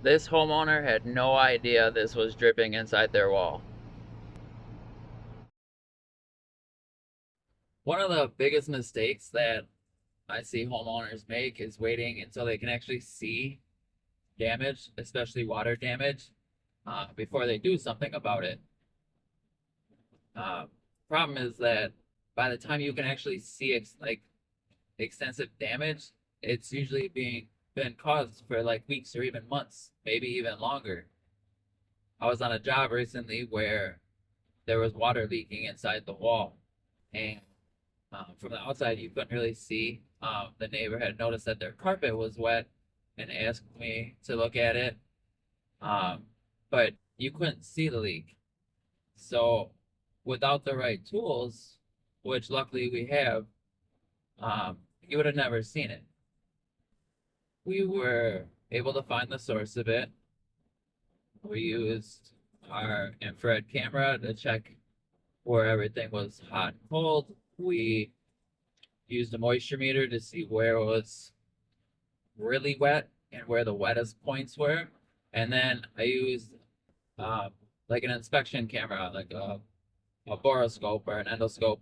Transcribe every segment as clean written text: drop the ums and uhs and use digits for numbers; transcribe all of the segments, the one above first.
This homeowner had no idea this was dripping inside their wall. One of the biggest mistakes that I see homeowners make is waiting until they can actually see damage, especially water damage, before they do something about it. Uh, Problem is that by the time you can actually see extensive damage, it's usually been caused for like weeks or even months, maybe even longer. I was on a job recently where there was water leaking inside the wall, and from the outside you couldn't really see. The neighbor had noticed that their carpet was wet and asked me to look at it, but you couldn't see the leak. So without the right tools, which luckily we have, you would have never seen it. We were able to find the source of it. We used our infrared camera to check where everything was hot and cold. We used a moisture meter to see where it was really wet and where the wettest points were. And then I used uh, like an inspection camera, like a boroscope or an endoscope,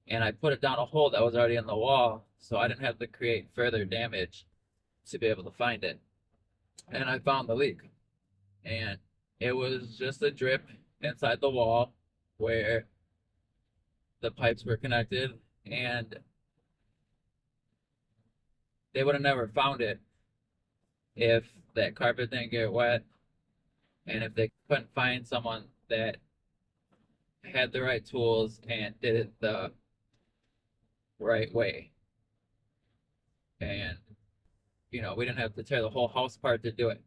and I put it down a hole that was already in the wall so I didn't have to create further damage to be able to find it. And I found the leak. And it was just a drip inside the wall where the pipes were connected, and they would have never found it if that carpet didn't get wet and if they couldn't find someone that had the right tools and did it the right way. And, we didn't have to tear the whole house apart to do it.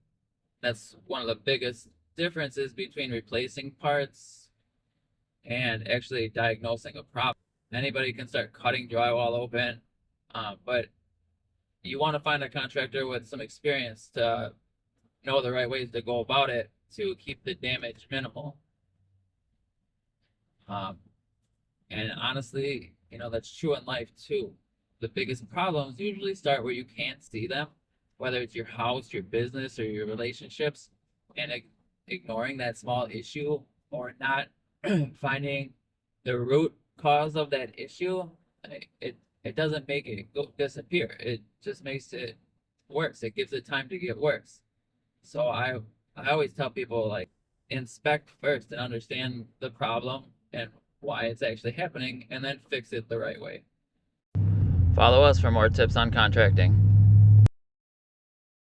That's one of the biggest differences between replacing parts and actually diagnosing a problem. Anybody can start cutting drywall open, but you want to find a contractor with some experience to know the right ways to go about it to keep the damage minimal. Um, and honestly, that's true in life too. The biggest problems usually start where you can't see them, whether it's your house, your business, or your relationships, and ignoring that small issue or not finding the root cause of that issue, it doesn't make it go disappear. It just makes it worse. It gives it time to get worse. So I always tell people, like, inspect first and understand the problem and why it's actually happening, and then fix it the right way. Follow us for more tips on contracting.